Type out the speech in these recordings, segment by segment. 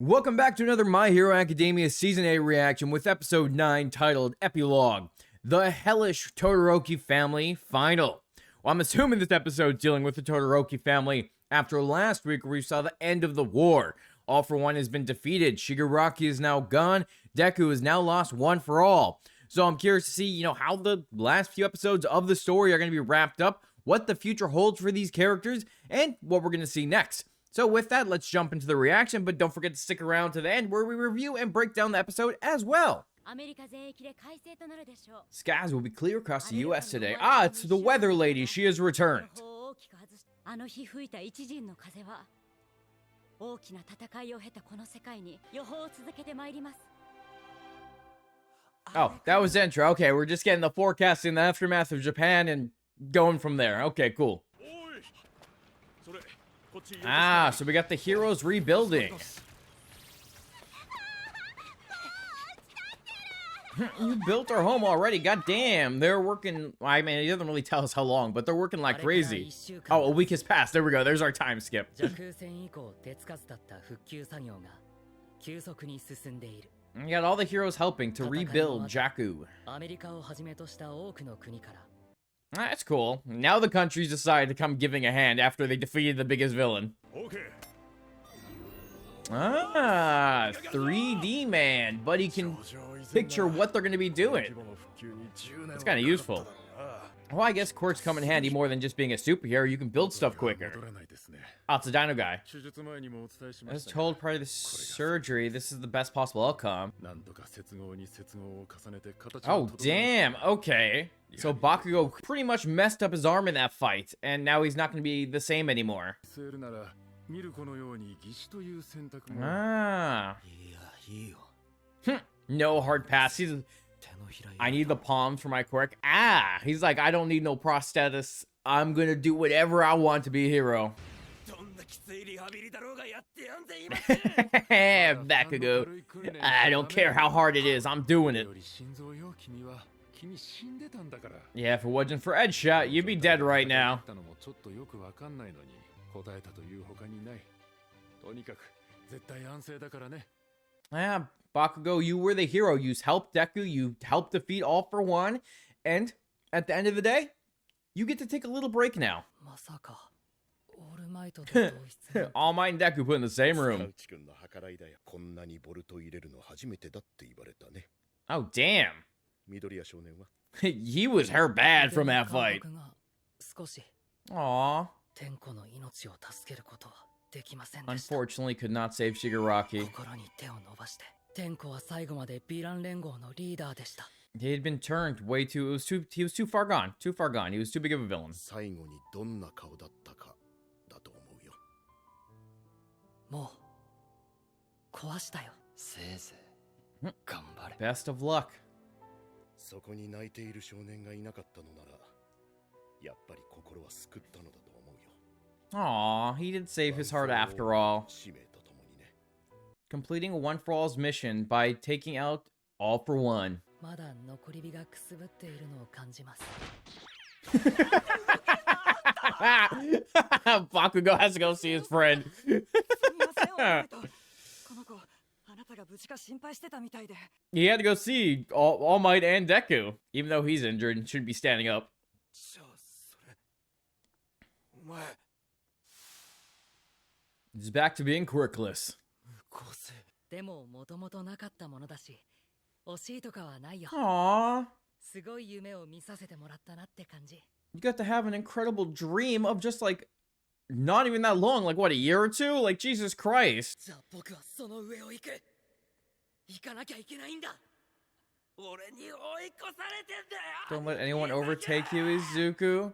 Welcome back to another My Hero Academia Season 8 reaction with Episode 9 titled Epilogue, The Hellish Todoroki Family Final. Well, I'm assuming this episode dealing with the Todoroki family after last week where we saw the end of the war. All for One has been defeated, Shigaraki is now gone, Deku is now lost one for all. So I'm curious to see, how the last few episodes of the story are going to be wrapped up, what the future holds for these characters, and what we're going to see next. So with that, let's jump into the reaction, but don't forget to stick around to the end where we review and break down the episode as well. Skies will be clear across the US today. Ah, it's the weather lady. She has returned. Oh, that was the intro. Okay, we're just getting the forecast in the aftermath of Japan and going from there. Okay, cool. Ah, so we got the heroes rebuilding. You built our home already. God damn, they're working. I mean, it doesn't really tell us how long, but they're working like crazy. Oh, a week has passed. There we go. There's our time skip. You got all the heroes helping to rebuild Deku. That's cool. Now the countries decide to come giving a hand after they defeated the biggest villain. Ah, 3D man, but he can picture what they're going to be doing. It's kind of useful. Well, I guess quirks come in handy more than just being a superhero. You can build stuff quicker. Oh, it's a dino guy. As told prior to the surgery, this is the best possible outcome. Oh, damn. Okay. So Bakugo pretty much messed up his arm in that fight, and now he's not going to be the same anymore. Ah. No hard pass. I need the palms for my quirk. Ah, he's like, I don't need no prosthetics. I'm gonna do whatever I want to be a hero. Bakugo. I don't care how hard it is. I'm doing it. Yeah, if it wasn't for Ed's shot, you'd be dead right now. Yeah, Bakugo, you were the hero. You helped Deku, you helped defeat All for One, and at the end of the day, you get to take a little break now. All Might and Deku put in the same room. Oh, damn. He was hurt bad from that fight. Aww. Unfortunately, could not save Shigaraki. He had been turned way too. He was too far gone. Too far gone. He was too big of a villain. Best of luck. Aw, he did save his heart after all. Completing One for All's mission by taking out All for One. Bakugo has to go see his friend. He had to go see All Might and Deku, even though he's injured and should be standing up. He's back to being quirkless. Aww. You got to have an incredible dream of just like, not even that long, like what, a year or two? Like, Jesus Christ. Don't let anyone overtake you, Izuku.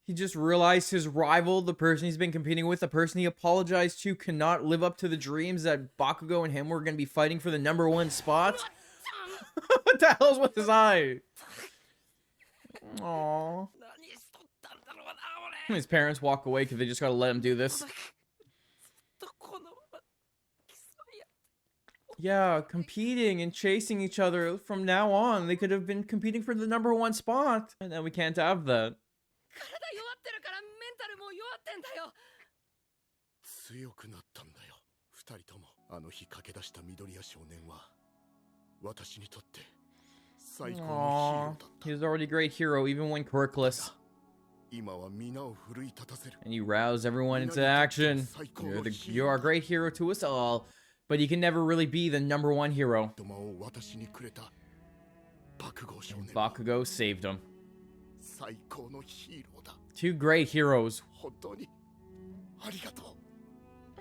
He just realized his rival, the person he's been competing with, the person he apologized to, cannot live up to the dreams that Bakugo and him were going to be fighting for the #1 spot. What the hell's with his eye? Aww. His parents walk away because they just gotta let him do this. Yeah, competing and chasing each other from now on. They could have been competing for the #1 spot. And now we can't have that. 強くなったんだよ、2人とも。Aww, he was already a great hero even when quirkless. And you rouse everyone into action. You are a great hero to us all, but you can never really be the #1 hero. And Bakugo saved him. 2 great heroes.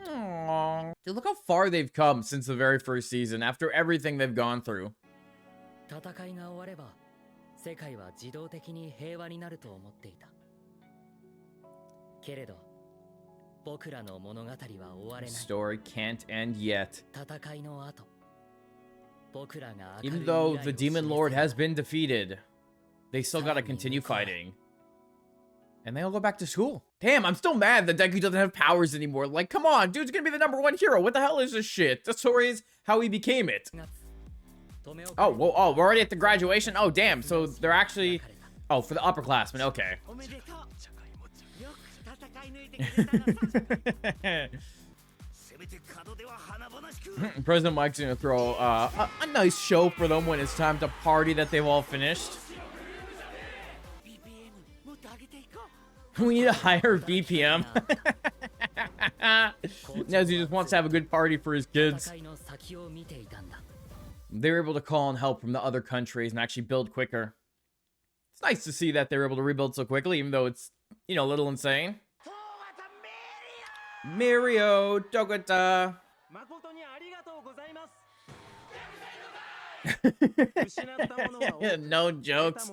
Aww. Dude, look how far they've come since the very first season, after everything they've gone through. The story can't end yet. Even though the Demon Lord has been defeated, they still gotta continue fighting. And they all go back to school. Damn, I'm still mad that Deku doesn't have powers anymore. Like, come on, dude's gonna be the #1 hero. What the hell is this shit? The story is how he became it. Oh, whoa, oh, we're already at the graduation? Oh, damn, so they're actually... Oh, for the upperclassmen, okay. President Mike's gonna throw a nice show for them when it's time to party that they've all finished. We need a higher BPM. Nezu just wants to have a good party for his kids. They were able to call on help from the other countries and actually build quicker. It's nice to see that they were able to rebuild so quickly, even though it's, you know, a little insane. Mario, Dogata. No jokes.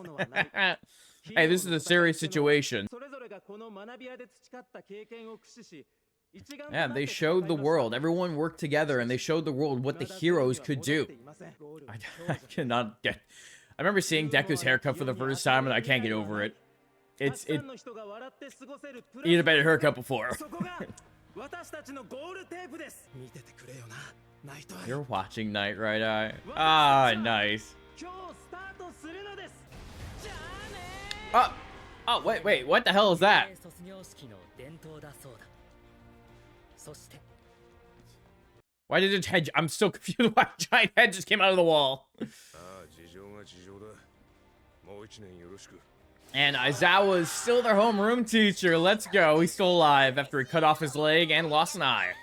Hey, this is a serious situation. Yeah, they showed the world. Everyone worked together and they showed the world what the heroes could do. I cannot get... I remember seeing Deku's haircut for the first time and I can't get over it. He had a better haircut before. You're watching Night, right? Ah, nice. Oh, wait, what the hell is that? Why did it head? I'm still confused why a giant head just came out of the wall. And Aizawa is still their homeroom teacher. Let's go. He's still alive after he cut off his leg and lost an eye.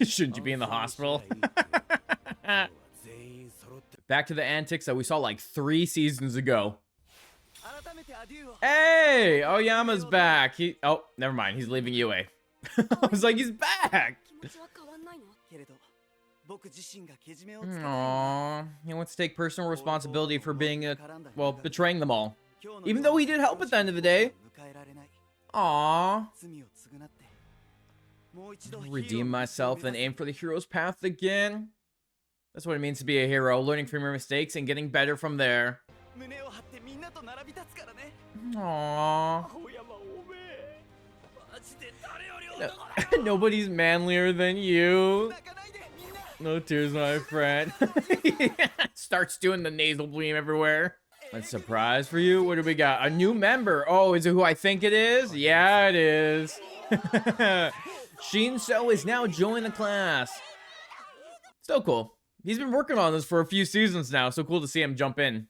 Shouldn't you be in the hospital? Back to the antics that we saw like 3 seasons ago. Hey, Oyama's back. Oh, never mind. He's leaving UA. I was like, he's back. Aww, he wants to take personal responsibility for being well, betraying them all. Even though he did help at the end of the day. Aww. Redeem myself and aim for the hero's path again. That's what it means to be a hero, learning from your mistakes and getting better from there. Aww. Nobody's manlier than you. No tears, my friend. Starts doing the nasal bleem everywhere. A surprise for you? What do we got? A new member. Oh, is it who I think it is? Yeah, it is. Shinso is now joining the class. Still cool. He's been working on this for a few seasons now. So cool to see him jump in.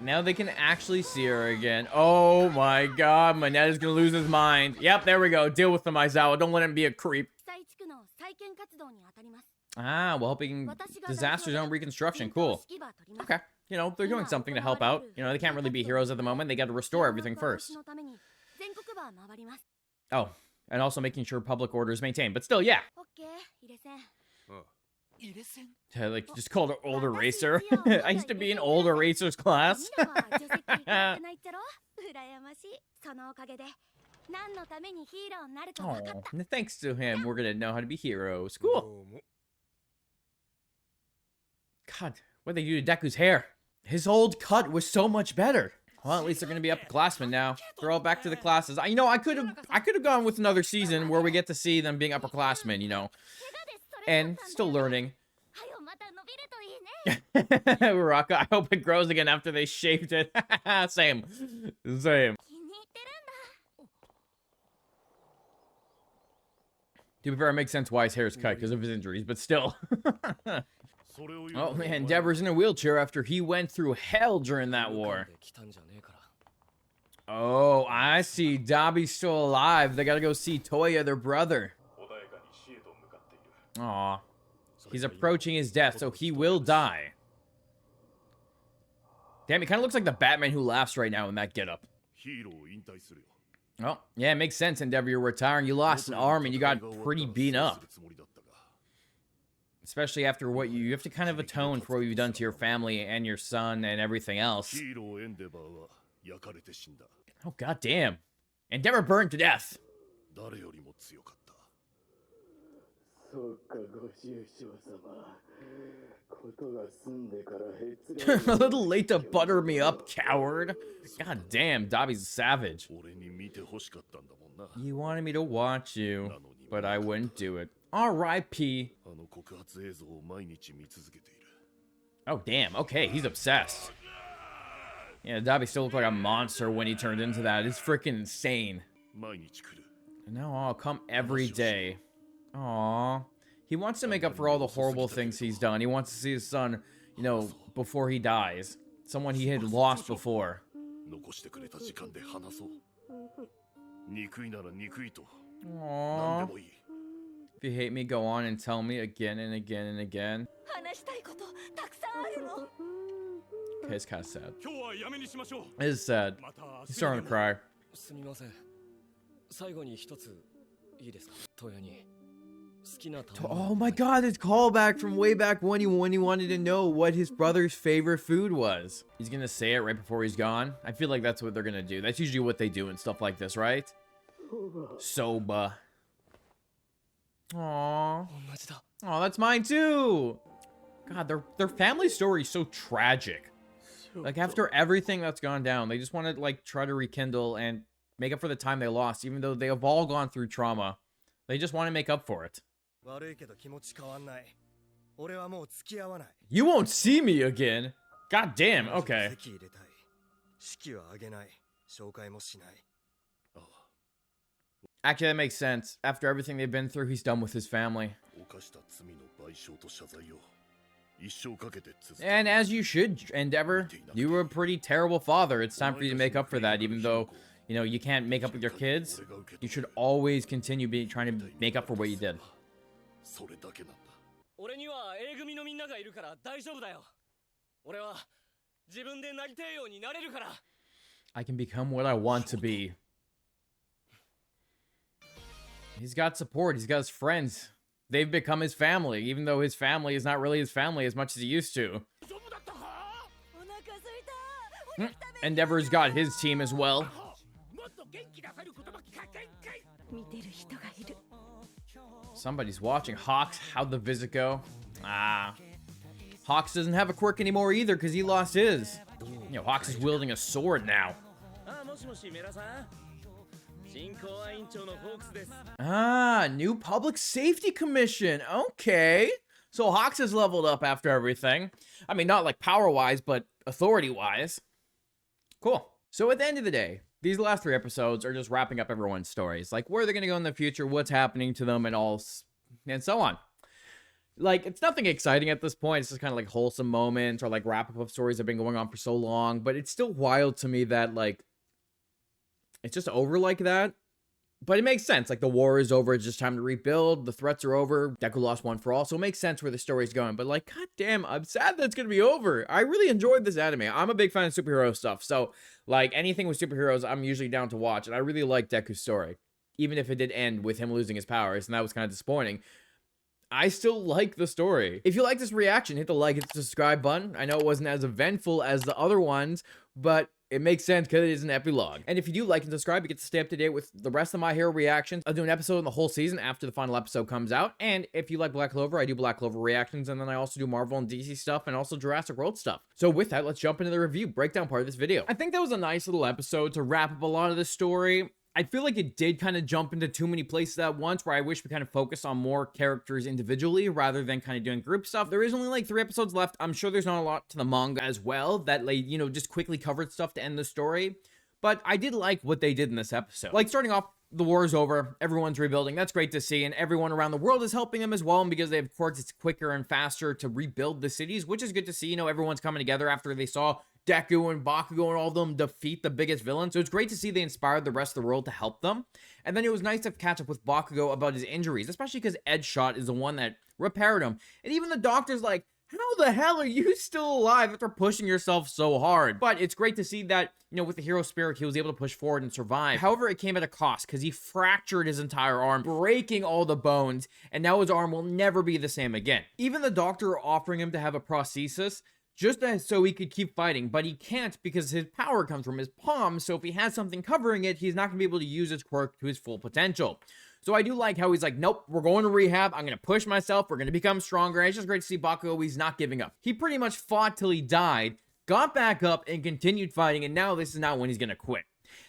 Now they can actually see her again. Oh my god, Maneta's gonna lose his mind. Yep, there we go. Deal with him, Aizawa. Don't let him be a creep. Ah, well, helping disaster zone reconstruction. Cool. Okay. You know, they're doing something to help out. You know, they can't really be heroes at the moment. They got to restore everything first. Oh, and also making sure public order is maintained. But still, yeah. Like, just called her old eraser. I used to be in old erasers class. Oh, thanks to him, we're gonna know how to be heroes. Cool. God, what did they do to Deku's hair? His old cut was so much better. Well, at least they're gonna be upperclassmen now. They're all back to the classes. You know, I could have gone with another season where we get to see them being upperclassmen, you know, and still learning. Raka, I hope it grows again after they shaved it. Same. To be fair, it makes sense why his hair is cut because of his injuries, but still. Oh man, Endeavor's in a wheelchair after he went through hell during that war. Oh, I see. Dabi's still alive. They gotta go see Toya, their brother. Aw. He's approaching his death, so he will die. Damn, he kind of looks like the Batman who laughs right now in that getup. Oh, yeah, it makes sense, Endeavor. You're retiring. You lost an arm and you got pretty beat up. Especially after what you have to kind of atone for what you've done to your family and your son and everything else. Oh, goddamn. Endeavor burned to death. A little late to butter me up, coward. God damn, Dabi's a savage. You wanted me to watch you, but I wouldn't do it. R.I.P. Oh, damn. Okay, he's obsessed. Yeah, Dabi still looked like a monster when he turned into that. It's freaking insane. And now I'll come every day. Aww. He wants to make up for all the horrible things he's done. He wants to see his son, you know, before he dies. Someone he had lost before. Aww. If you hate me, go on and tell me again and again and again. Okay, it's kind of sad. It is sad. He's starting to cry. Oh my god, it's callback from way back when he wanted to know what his brother's favorite food was. He's gonna say it right before he's gone. I feel like that's what they're gonna do. That's usually what they do and stuff like this, right? Soba. Aww. Oh, that's mine too. God, their family story is so tragic. Like after everything that's gone down, they just want to like try to rekindle and make up for the time they lost, even though they have all gone through trauma. They just want to make up for it. You won't see me again. God damn, okay. Actually, that makes sense. After everything they've been through, he's done with his family. And as you should, Endeavor, you were a pretty terrible father. It's time for you to make up for that, even though, you know, you can't make up with your kids. You should always continue trying to make up for what you did. I can become what I want to be. He's got support. He's got his friends. They've become his family, even though his family is not really his family as much as he used to. Endeavor's got his team as well. Somebody's watching. Hawks, how'd the visit go? Ah. Hawks doesn't have a quirk anymore either because he lost his. You know, Hawks is wielding a sword now. Ah, new public safety commission. Okay. So Hawks has leveled up after everything. I mean, not like power-wise, but authority-wise. Cool. So at the end of the day, these last 3 episodes are just wrapping up everyone's stories. Like, where they're going to go in the future, what's happening to them, and all, and so on. Like, it's nothing exciting at this point. It's just kind of like wholesome moments or like wrap-up of stories that have been going on for so long. But it's still wild to me that, like, it's just over like that. But it makes sense. Like, the war is over. It's just time to rebuild. The threats are over. Deku lost one for all. So it makes sense where the story's going. But, like, goddamn, I'm sad that it's going to be over. I really enjoyed this anime. I'm a big fan of superhero stuff. So, like, anything with superheroes, I'm usually down to watch. And I really like Deku's story. Even if it did end with him losing his powers. And that was kind of disappointing. I still like the story. If you like this reaction, hit the like and subscribe button. I know it wasn't as eventful as the other ones. But It makes sense because it is an epilogue. And if you do like and subscribe, you get to stay up to date with the rest of My Hero reactions. I'll do an episode in the whole season after the final episode comes out. And if you like Black Clover, I do Black Clover reactions, and then I also do Marvel and DC stuff and also Jurassic World stuff. So with that, let's jump into the review breakdown part of this video. I think that was a nice little episode to wrap up a lot of the story. I feel like it did kind of jump into too many places at once, where I wish we kind of focused on more characters individually rather than kind of doing group stuff. There is only like 3 episodes left. I'm sure there's not a lot to the manga as well that, like, you know, just quickly covered stuff to end the story. But I did like what they did in this episode. Like, starting off, the war is over, everyone's rebuilding, that's great to see, and everyone around the world is helping them as well, and because they have quartz, it's quicker and faster to rebuild the cities, which is good to see. You know, everyone's coming together after they saw Deku and Bakugo and all of them defeat the biggest villain, so it's great to see they inspired the rest of the world to help them. And then it was nice to catch up with Bakugo about his injuries, especially because Edgeshot is the one that repaired him, and even the doctor's like, how the hell are you still alive after pushing yourself so hard? But it's great to see that, you know, with the hero spirit, he was able to push forward and survive. However, it came at a cost, because he fractured his entire arm, breaking all the bones, and now his arm will never be the same again. Even the doctor offering him to have a prosthesis, just so he could keep fighting, but he can't because his power comes from his palm, so if he has something covering it, he's not going to be able to use his quirk to his full potential. So I do like how he's like, nope, we're going to rehab, I'm going to push myself, we're going to become stronger, and it's just great to see Bakugo, he's not giving up. He pretty much fought till he died, got back up, and continued fighting, and now this is not when he's going to quit.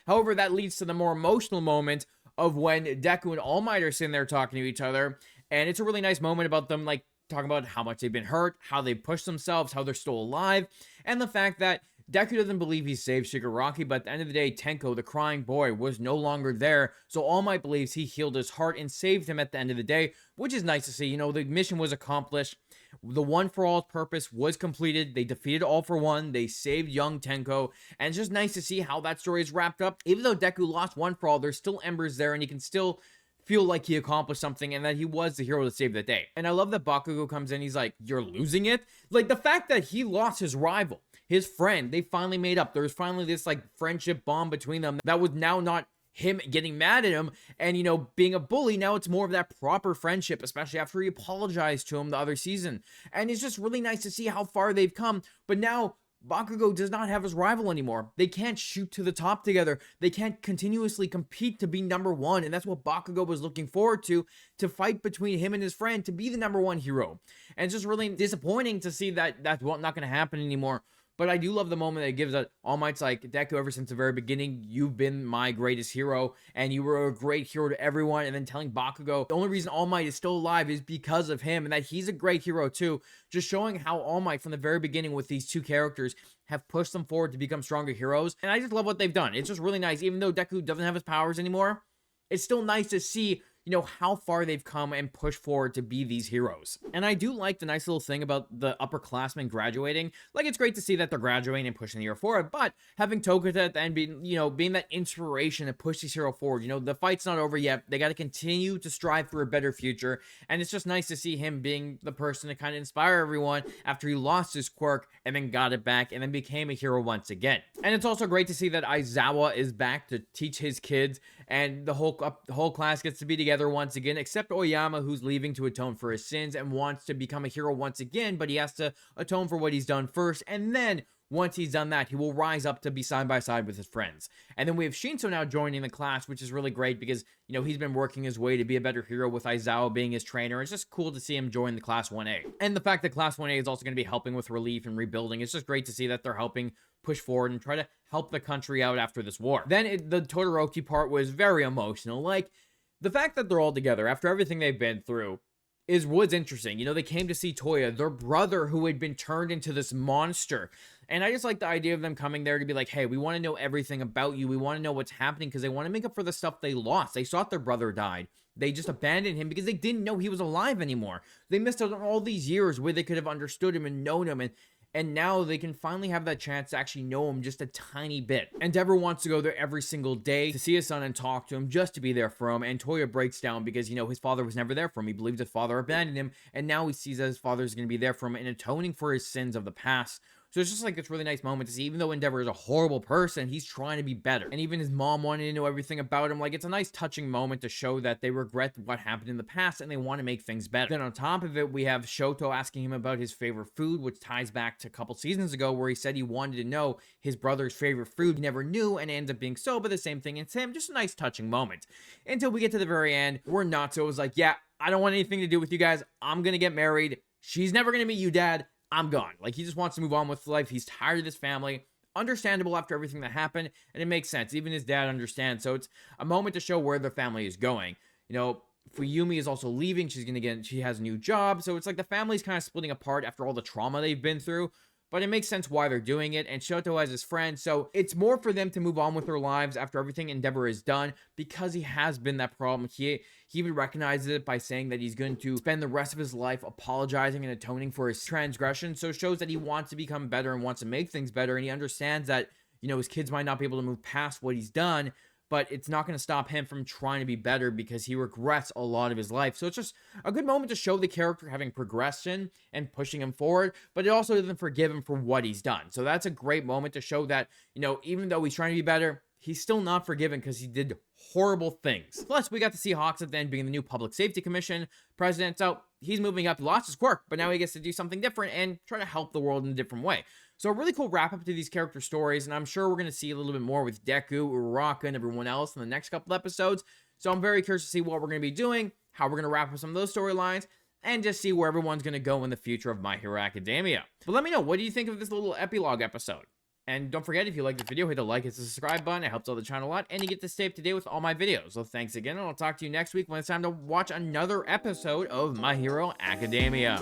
However, that leads to the more emotional moment of when Deku and All Might are sitting there talking to each other, and it's a really nice moment about them, like, talking about how much they've been hurt, how they pushed themselves, how they're still alive, and the fact that Deku doesn't believe he saved Shigaraki, but at the end of the day, Tenko, the crying boy, was no longer there, so All Might believes he healed his heart and saved him at the end of the day, which is nice to see. You know, the mission was accomplished. The One for All's purpose was completed. They defeated All for One. They saved young Tenko, and it's just nice to see how that story is wrapped up. Even though Deku lost One for All, there's still embers there, and he can still feel like he accomplished something and that he was the hero to save the day. And I love that Bakugo comes in, he's like, you're losing it? Like, the fact that he lost his rival, his friend, they finally made up. There was finally this, like, friendship bond between them that was now not him getting mad at him and, you know, being a bully. Now it's more of that proper friendship, especially after he apologized to him the other season. And it's just really nice to see how far they've come. But now Bakugo does not have his rival anymore. They can't shoot to the top together. They can't continuously compete to be number one. And that's what Bakugo was looking forward to fight between him and his friend to be the number one hero. And it's just really disappointing to see that that's not going to happen anymore. But I do love the moment that it gives that All Might's like, Deku, ever since the very beginning, you've been my greatest hero, and you were a great hero to everyone. And then telling Bakugo, the only reason All Might is still alive is because of him, and that he's a great hero too. Just showing how All Might, from the very beginning with these 2 characters, have pushed them forward to become stronger heroes. And I just love what they've done. It's just really nice. Even though Deku doesn't have his powers anymore, it's still nice to see, you know, how far they've come and push forward to be these heroes. And I do like the nice little thing about the upperclassmen graduating. Like, it's great to see that they're graduating and pushing the hero forward, but having Togata at the end being, you know, being that inspiration to push this hero forward. You know, the fight's not over yet. They got to continue to strive for a better future. And it's just nice to see him being the person to kind of inspire everyone after he lost his quirk and then got it back and then became a hero once again. And it's also great to see that Aizawa is back to teach his kids, and the whole class gets to be together once again, except Oyama, who's leaving to atone for his sins and wants to become a hero once again, but he has to atone for what he's done first, and then once he's done that, he will rise up to be side by side with his friends. And then we have Shinso now joining the class, which is really great because, you know, he's been working his way to be a better hero with Aizawa being his trainer. It's just cool to see him join the Class 1A. And the fact that Class 1A is also going to be helping with relief and rebuilding, it's just great to see that they're helping push forward and try to help the country out after this war. Then the Todoroki part was very emotional. Like, the fact that they're all together after everything they've been through was interesting. You know, they came to see Toya, their brother who had been turned into this monster. And I just like the idea of them coming there to be like, hey, we want to know everything about you. We want to know what's happening because they want to make up for the stuff they lost. They thought their brother died. They just abandoned him because they didn't know he was alive anymore. They missed out on all these years where they could have understood him and known him, and now they can finally have that chance to actually know him just a tiny bit. Endeavor wants to go there every single day to see his son and talk to him, just to be there for him. And Toya breaks down because, you know, his father was never there for him. He believed his father abandoned him, and now he sees that his father is going to be there for him and atoning for his sins of the past So it's just like this really nice moment to see, even though Endeavor is a horrible person, he's trying to be better. And even his mom wanted to know everything about him. Like, it's a nice touching moment to show that they regret what happened in the past and they want to make things better. Then on top of it, we have Shoto asking him about his favorite food, which ties back to a couple seasons ago where he said he wanted to know his brother's favorite food. He never knew, and it ends up being Soba, the same thing as him. Just a nice touching moment. Until we get to the very end, where Natsuo was like, yeah, I don't want anything to do with you guys. I'm gonna get married. She's never gonna meet you, Dad. I'm gone. Like, he just wants to move on with life. He's tired of this family. Understandable after everything that happened, and it makes sense. Even his dad understands. So it's a moment to show where their family is going. You know, Fuyumi is also leaving. She has a new job. So it's like the family's kind of splitting apart after all the trauma they've been through. But it makes sense why they're doing it, and Shoto has his friend, so it's more for them to move on with their lives after everything Endeavor has done, because he has been that problem. He even recognizes it by saying that he's going to spend the rest of his life apologizing and atoning for his transgression, so it shows that he wants to become better and wants to make things better, and he understands that, you know, his kids might not be able to move past what he's done, but it's not going to stop him from trying to be better because he regrets a lot of his life. So it's just a good moment to show the character having progression and pushing him forward, but it also doesn't forgive him for what he's done. So that's a great moment to show that, you know, even though he's trying to be better, he's still not forgiven because he did horrible things. Plus, we got to see Hawks at the end being the new Public Safety Commission president. So he's moving up. He lost his quirk, but now he gets to do something different and try to help the world in a different way. So a really cool wrap up to these character stories, and I'm sure we're going to see a little bit more with Deku, Uraraka, and everyone else in the next couple episodes. So I'm very curious to see what we're going to be doing, how we're going to wrap up some of those storylines, and just see where everyone's going to go in the future of My Hero Academia. But let me know, what do you think of this little epilogue episode? And don't forget, if you like this video, hit the like and subscribe button. It helps out the channel a lot, and you get to stay up to date with all my videos. So thanks again, and I'll talk to you next week when it's time to watch another episode of My Hero Academia.